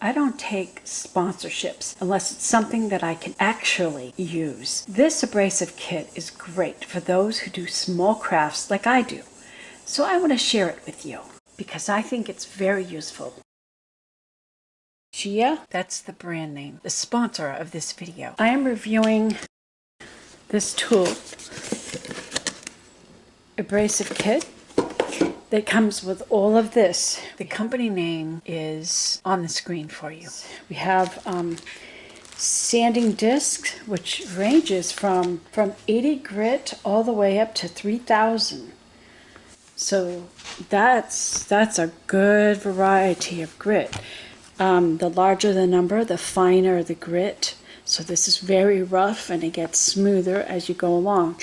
I don't take sponsorships unless it's something that I can actually use. This abrasive kit is great for those who do small crafts like I do. So I want to share it with you because I think it's very useful. Gia, that's the brand name, the sponsor of this video. I am reviewing this tool, abrasive kit, that comes with all of this. The company name is on the screen for you. We have sanding discs, which ranges from 80 grit all the way up to 3,000. So that's a good variety of grit. The larger the number, the finer the grit. So this is very rough and it gets smoother as you go along.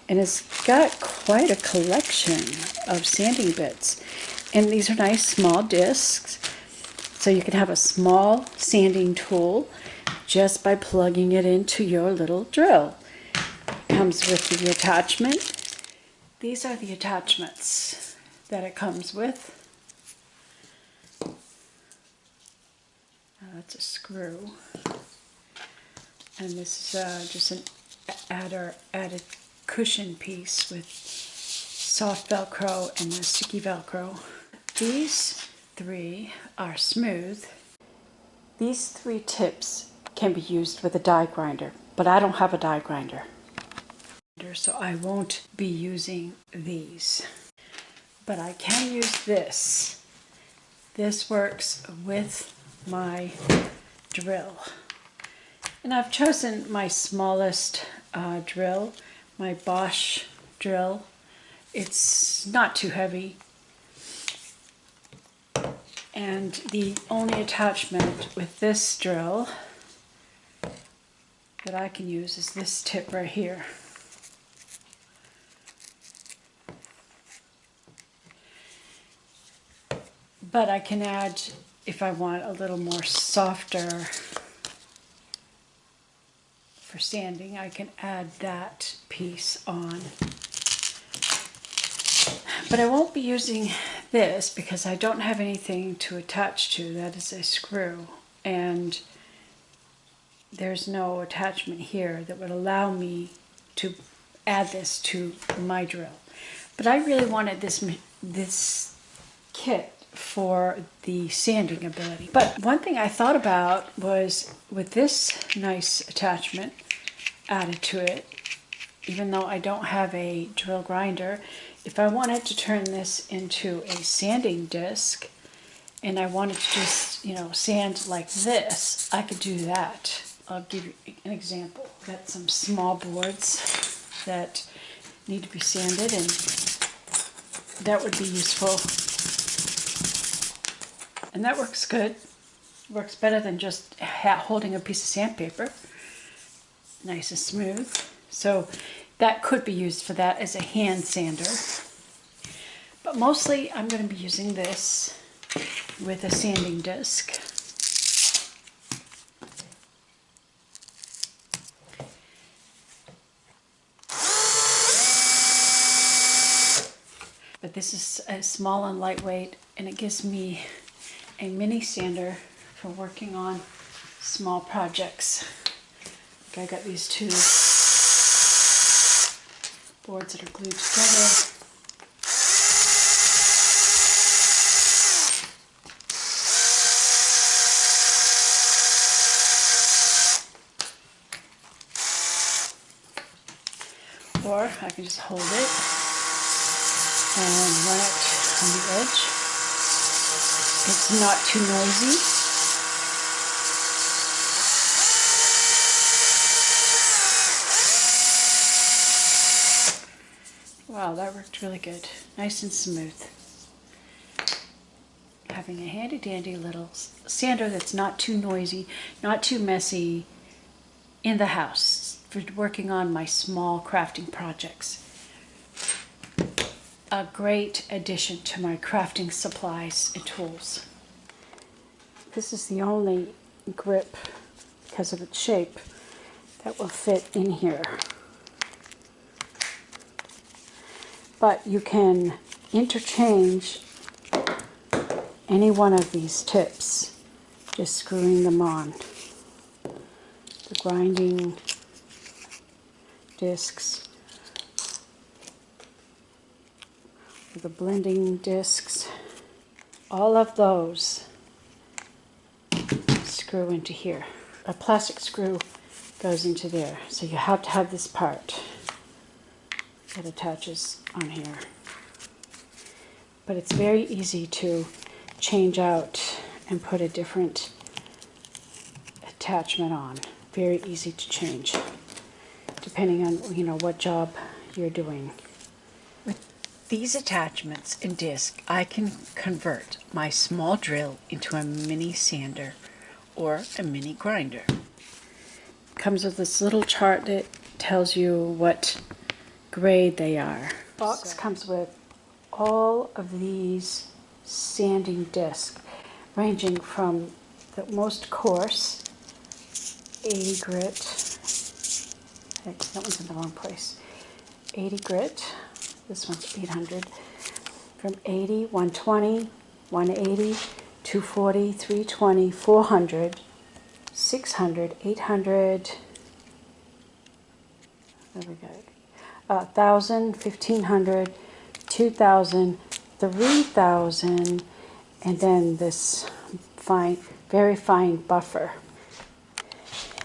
And it's got quite a collection of sanding bits. And these are nice small discs. So you can have a small sanding tool just by plugging it into your little drill. It comes with the attachment. These are the attachments that it comes with. That's a screw. And this is just an added cushion piece with soft Velcro and a sticky Velcro. These three are smooth. These three tips can be used with a die grinder, but I don't have a die grinder, so I won't be using these. But I can use this. This works with my drill. And I've chosen my smallest drill, my Bosch drill. It's not too heavy. And the only attachment with this drill that I can use is this tip right here. But I can add, if I want a little more softer for sanding, I can add that piece on. But I won't be using this because I don't have anything to attach to. That is a screw. And there's no attachment here that would allow me to add this to my drill. But I really wanted this kit for the sanding ability. But one thing I thought about was with this nice attachment added to it, even though I don't have a drill grinder, if I wanted to turn this into a sanding disc and I wanted to just, sand like this, I could do that. I'll give you an example. I've got some small boards that need to be sanded, and that would be useful. And that works good. Works better than just holding a piece of sandpaper. Nice and smooth. So that could be used for that as a hand sander. But mostly I'm going to be using this with a sanding disc. But this is small and lightweight, and it gives me a mini sander for working on small projects. Like I got these two boards that are glued together. Or I can just hold it and run it on the edge. It's not too noisy. Wow, that worked really good. Nice and smooth. Having a handy dandy little sander that's not too noisy, not too messy in the house for working on my small crafting projects. A great addition to my crafting supplies and tools. This is the only grip, because of its shape, that will fit in here. But you can interchange any one of these tips just screwing them on. The grinding discs, the blending discs, all of those screw into here. A plastic screw goes into there, so you have to have this part that attaches on here. But it's very easy to change out and put a different attachment on. Very easy to change, depending on what job you're doing. With these attachments and disc, I can convert my small drill into a mini sander or a mini grinder. Comes with this little chart that tells you what grade they are. Box comes with all of these sanding discs, ranging from the most coarse 80 grit. That one's in the wrong place. 80 grit. This one's 800. From 80, 120, 180, 240, 320, 400, 600, 800. There we go. 1,000, 1,500, 2,000, 3,000, and then this fine, very fine buffer.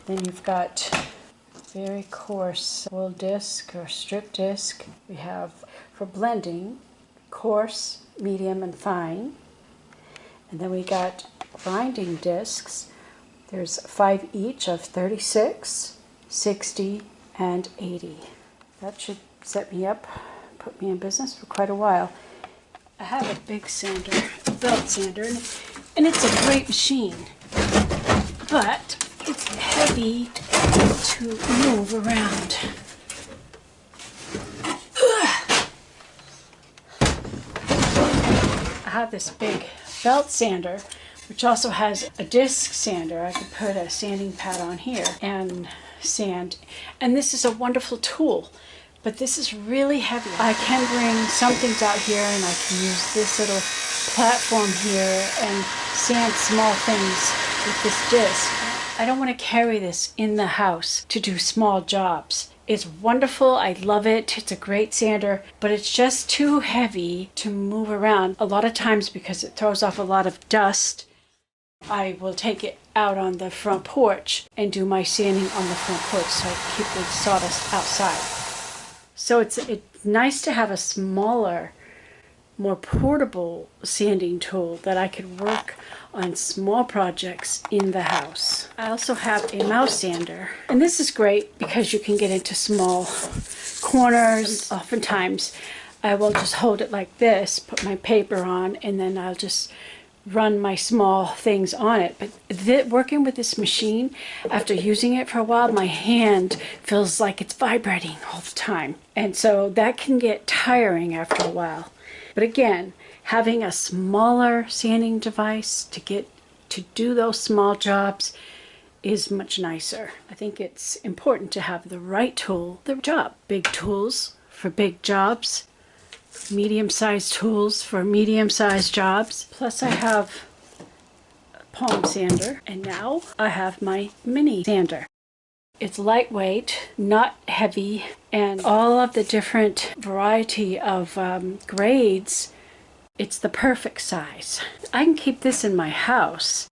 Then you've got very coarse wool disc or strip disc. We have for blending, coarse, medium, and fine. And then we got grinding discs. There's 5 each of 36, 60, and 80. That should set me up, put me in business for quite a while. I have a big sander, a belt sander, and it's a great machine, but it's heavy to move around. I have this big belt sander, which also has a disc sander. I could put a sanding pad on here and sand, and this is a wonderful tool, but this is really heavy. I can bring some things out here, and I can use this little platform here and sand small things with this disc. I don't want to carry this in the house to do small jobs. It's wonderful, I love it, it's a great sander, but it's just too heavy to move around. A lot of times, because it throws off a lot of dust, I will take it out on the front porch and do my sanding on the front porch, so I keep the sawdust outside. So it's nice to have a smaller, more portable sanding tool that I could work on small projects in the house. I also have a mouse sander, and this is great because you can get into small corners. Oftentimes I will just hold it like this, put my paper on, and then I'll just run my small things on it. But working with this machine, after using it for a while, my hand feels like it's vibrating all the time, and so that can get tiring after a while. But again, having a smaller sanding device to do those small jobs is much nicer. I think it's important to have the right tool for the job. Big tools for big jobs, medium-sized tools for medium-sized jobs. Plus I have a palm sander, and now I have my mini sander. It's lightweight, not heavy, and all of the different variety of grades, it's the perfect size. I can keep this in my house,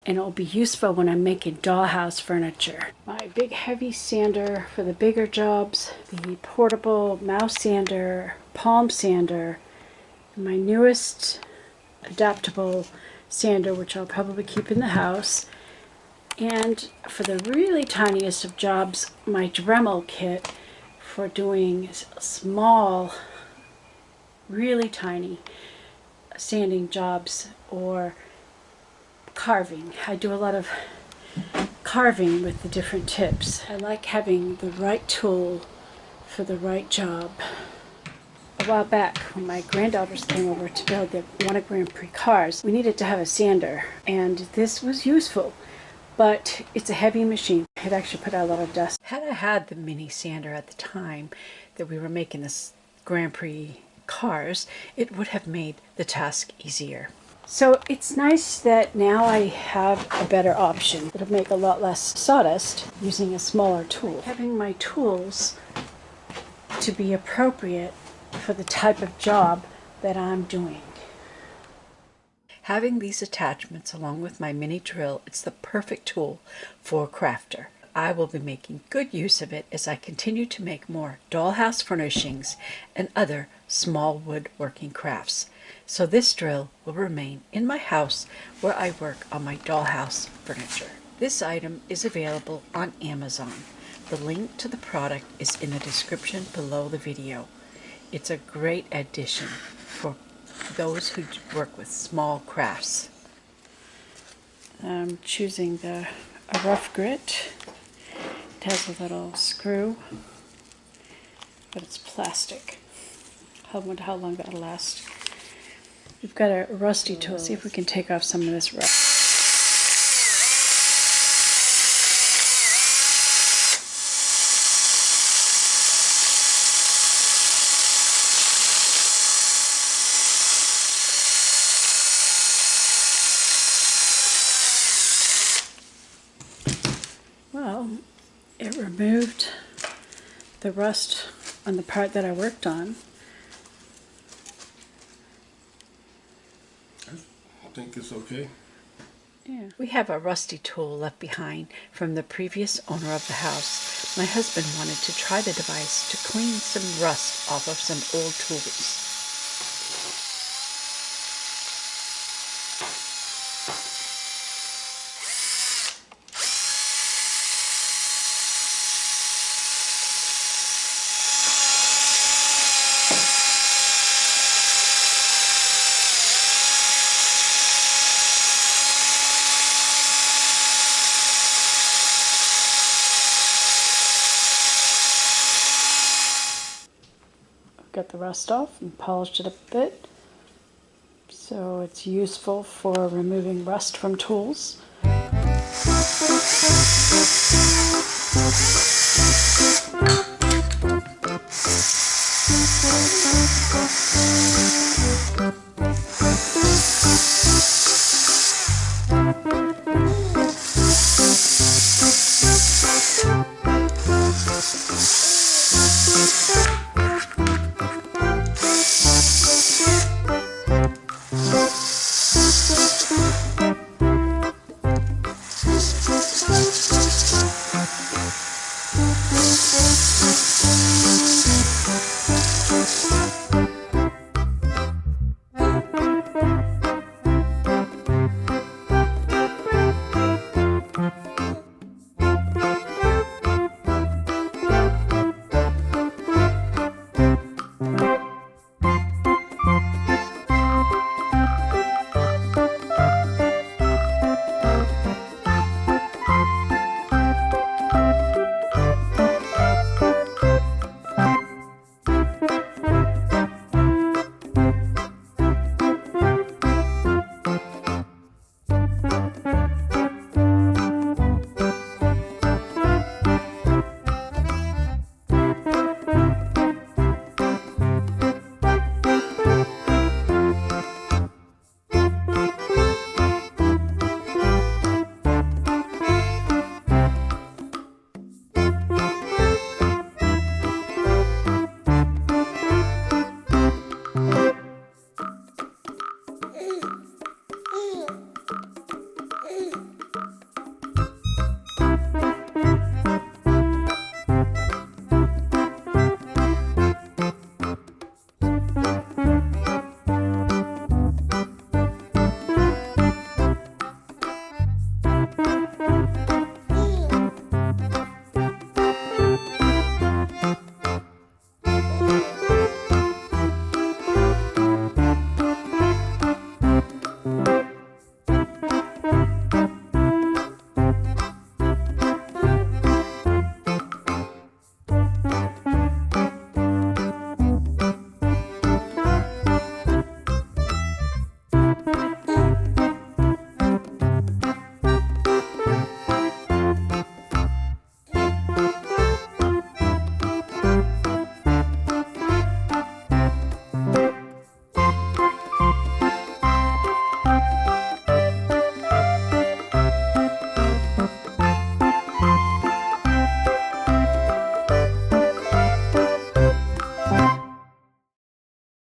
and it will be useful when I'm making dollhouse furniture. My big heavy sander for the bigger jobs, the portable mouse sander, palm sander, and my newest adaptable sander, which I'll probably keep in the house. And for the really tiniest of jobs, my Dremel kit for doing small, really tiny sanding jobs or carving. I do a lot of carving with the different tips. I like having the right tool for the right job. A while back, when my granddaughters came over to build the one of Grand Prix cars, we needed to have a sander, and this was useful. But it's a heavy machine. It actually put out a lot of dust. Had I had the mini sander at the time that we were making this Grand Prix cars, it would have made the task easier. So it's nice that now I have a better option. It'll make a lot less sawdust using a smaller tool. Having my tools to be appropriate for the type of job that I'm doing. Having these attachments along with my mini drill, it's the perfect tool for a crafter. I will be making good use of it as I continue to make more dollhouse furnishings and other small woodworking crafts. So this drill will remain in my house where I work on my dollhouse furniture. This item is available on Amazon. The link to the product is in the description below the video. It's a great addition for those who work with small crafts. I'm choosing a rough grit. It has a little screw, but it's plastic. I wonder how long that'll last. We've got a rusty tool. See if we can take off some of this rust. Well, it removed the rust on the part that I worked on. I think it's okay. Yeah. We have a rusty tool left behind from the previous owner of the house. My husband wanted to try the device to clean some rust off of some old tools. Got the rust off and polished it up a bit, so it's useful for removing rust from tools.